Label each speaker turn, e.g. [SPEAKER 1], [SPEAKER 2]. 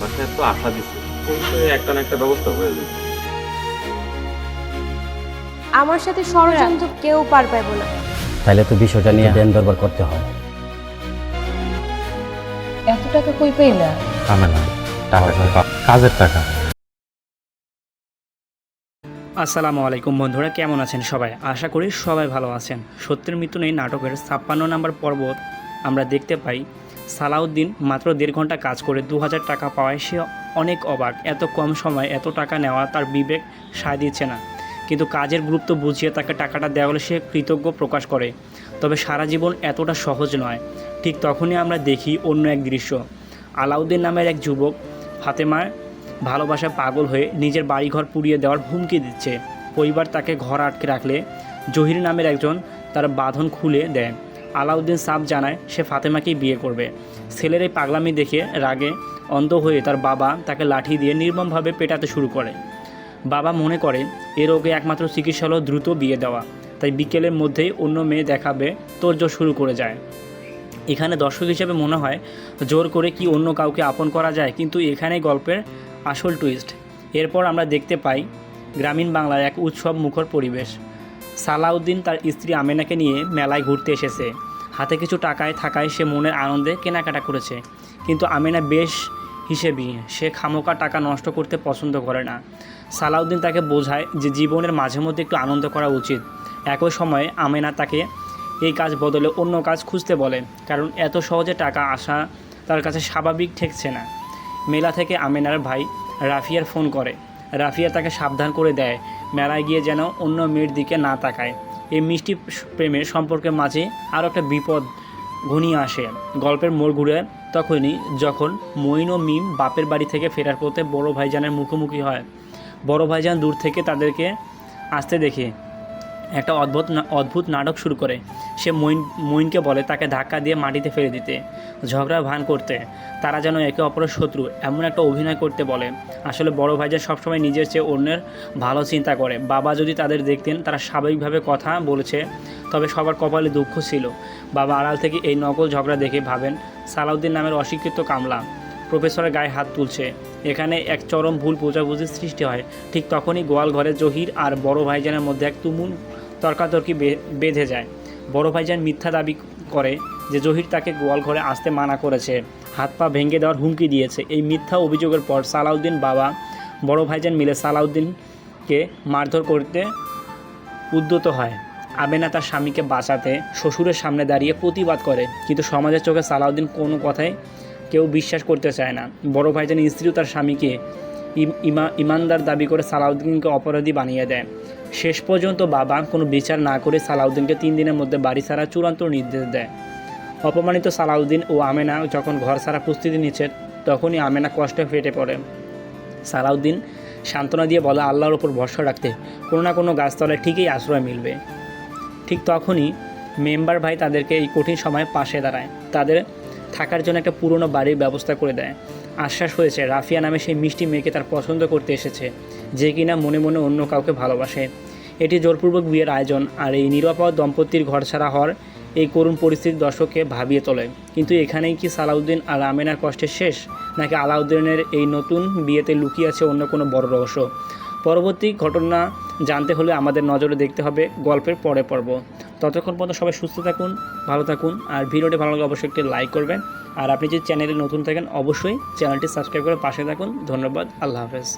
[SPEAKER 1] বাসায় তো আশা দিচ্ছে, কিন্তু একটা না একটা ব্যবস্থা হয়ে যাবে।
[SPEAKER 2] আমার সাথে ষড়যন্ত্র কেউ পার পাইবো না।
[SPEAKER 3] তাহলে তো বিষয়টা নিয়ে দেন দরবার করতে হয়।
[SPEAKER 4] এত টাকা কই পাইলা?
[SPEAKER 1] কামে না, টাকা কাজের টাকা।
[SPEAKER 5] আসসালামু আলাইকুম বন্ধুরা, কেমন আছেন সবাই? আশা করি সবাই ভালো আছেন। সত্যের মৃত্যু নেই নাটকের 56 নম্বর পর্ব আমরা দেখতে পাই সালাউদ্দিন মাত্র 1.5 ঘন্টা কাজ করে 2000 টাকা পাওয়ায় সে অনেক অবাক। এত কম সময় এত টাকা নেওয়া তার বিবেক সায় দিচ্ছে না, কিন্তু কাজের গুরুত্ব বুঝিয়ে তাকে টাকাটা দেওয়া হলে সে কৃতজ্ঞ প্রকাশ করে। তবে সারা জীবন এতটা সহজ নয়। ঠিক তখনই আমরা দেখি অন্য এক দৃশ্য। আলাউদ্দিন নামের এক যুবক ফাতেমার ভালোবাসায় পাগল হয়ে নিজের বাড়িঘর পুড়িয়ে দেওয়ার হুমকি দিচ্ছে। পরিবার তাকে ঘর আটকে রাখলে জহির নামের একজন তার বাঁধন খুলে দেয়। আলাউদ্দিন সাফ জানায় সে ফাতেমাকেই বিয়ে করবে। ছেলের এই পাগলামি দেখে রাগে অন্ধ হয়ে তার বাবা তাকে লাঠি দিয়ে নির্মমভাবে পেটাতে শুরু করে। বাবা মনে করে এ রোগে একমাত্র চিকিৎসা হলো দ্রুত বিয়ে দেওয়া, তাই বিকেলের মধ্যেই অন্য মেয়ে দেখাবে তোড়জোড় শুরু করে যায়। এখানে দর্শক হিসেবে মনে হয় জোর করে কি অন্য কাউকে আপন করা যায়, কিন্তু এখানেই গল্পের আসল টুইস্ট। এরপর আমরা দেখতে পাই গ্রামীণ বাংলার এক উৎসব মুখর পরিবেশ। সালাউদ্দিন তার স্ত্রী আমেনাকে নিয়ে মেলায় ঘুরতে এসেছে। হাতে কিছু টাকায় থাকায় সে মনের আনন্দে কেনাকাটা করেছে, কিন্তু আমেনা বেশ হিসেবি, সে খামোকা টাকা নষ্ট করতে পছন্দ করে না। সালাউদ্দিন তাকে বোঝায় যে জীবনের মাঝে মধ্যে একটু আনন্দ করা উচিত। একই সময়ে আমেনা তাকে এই কাজ বদলে অন্য কাজ খুঁজতে বলে, কারণ এত সহজে টাকা আসা তার কাছে স্বাভাবিক ঠেকছে না। মেলা থেকে আমেনার ভাই রাফিয়ার ফোন করে। রাফিয়া তাকে সাবধান করে দেয় মেলায় গিয়ে যেন অন্য মেয়ের দিকে না তাকায়। এই মিষ্টি প্রেমের সম্পর্কের মাঝে আরও একটা বিপদ ঘনিয়ে আসে। গল্পের মোড় ঘুরে তখনই যখন মঈন ও মিম বাপের বাড়ি থেকে ফেরার পথে বড় ভাইজানের মুখোমুখি হয়। বড় ভাইজান দূর থেকে তাদেরকে আসতে দেখে একটা অদ্ভুত নাটক শুরু করে। সে মঈনকে বলে তাকে ধাক্কা দিয়ে মাটিতে ফেলে দিতে, ঝগড়া ভান করতে, তারা যেন একে অপরের শত্রু এমন একটা অভিনয় করতে বলে। আসলে বড় ভাইজান সবসময় নিজের চেয়ে অন্যের ভালো চিন্তা করে। বাবা যদি তাদের দেখতেন তারা স্বাভাবিকভাবে কথা বলেছে, তবে সবার কপালে দুঃখ ছিল। বাবা আড়াল থেকে এই নকল ঝগড়া দেখে ভাবেন সালাউদ্দিন নামের অশিক্ষিত কামলা প্রফেসরের গায়ে হাত তুলছে। এখানে এক চরম ভুল বোঝাবুঝির সৃষ্টি হয়। ঠিক তখনই গোয়াল ঘরে জহির আর বড় ভাইজানের মধ্যে এক তুমুল তর্কাতর্কি বেঁধে যায়। বড় ভাইজান মিথ্যা দাবি করে যে জহির তাকে গোয়াল ঘরে আসতে মানা করেছে, হাত পা ভেঙে দেওয়ার হুমকি দিয়েছে। এই মিথ্যা অভিযোগের পর সালাউদ্দিন বাবা বড় ভাইজান মিলে সালাউদ্দিনকে মারধর করতে উদ্যত হয়। আমেনা তার স্বামীকে বাঁচাতে শ্বশুরের সামনে দাঁড়িয়ে প্রতিবাদ করে, কিন্তু সমাজের চোখে সালাউদ্দিন কোনো কথাই কেউ বিশ্বাস করতে চায় না। বড় ভাইজানের স্ত্রীও তার স্বামীকে ইমানদার দাবি করে সালাউদ্দিনকে অপরাধী বানিয়ে দেয়। শেষ পর্যন্ত বাবা কোনো বিচার না করে সালাউদ্দিনকে 3 দিনের মধ্যে বাড়ি ছাড়া চূড়ান্ত নির্দেশ দেয়। অপমানিত সালাউদ্দিন ও আমেনা যখন ঘর ছাড়া প্রস্তুতি নিচ্ছে, তখনই আমেনা কষ্টে ফেটে পড়ে। সালাউদ্দিন সান্ত্বনা দিয়ে বলে আল্লাহর ওপর ভরসা রাখতে, কোনো না কোনো গাছতলায় ঠিকই আশ্রয় মিলবে। ঠিক তখনই মেম্বার ভাই তাদেরকে এই কঠিন সময়ে পাশে দাঁড়ায়, তাদের থাকার জন্য একটা পুরনো বাড়ির ব্যবস্থা করে দেয়। আশ্বাস হয়েছে রাফিয়া নামে সেই মিষ্টি মেয়েকে তার পছন্দ করতে এসেছে, যে কিনা মনে মনে অন্য কাউকে ভালোবাসে। এটি জোরপূর্বক বিয়ের আয়োজন, আর এই নিরাপদ দম্পতির ঘরছাড়া হওয়ার এই করুণ পরিস্থিতি দর্শককে ভাবিয়ে তোলে। কিন্তু এখানেই কি সালাউদ্দিন আর আমেনার কষ্টের শেষ, নাকি আলাউদ্দিনের এই নতুন বিয়েতে লুকিয়ে আছে অন্য কোনো বড় রহস্য? পরবর্তী ঘটনা জানতে হলে আমাদের নজরে দেখতে হবে গল্পের পরের পর্ব। ততক্ষণ পর্যন্ত সবাই সুস্থ থাকুন, ভালো থাকুন, আর ভিডিওটি ভালো লাগলে অবশ্যই একটি লাইক করবেন। আর আপনি যদি চ্যানেলে নতুন থাকেন অবশ্যই চ্যানেলটি সাবস্ক্রাইব করে পাশে থাকুন। ধন্যবাদ, আল্লাহ হাফেজ।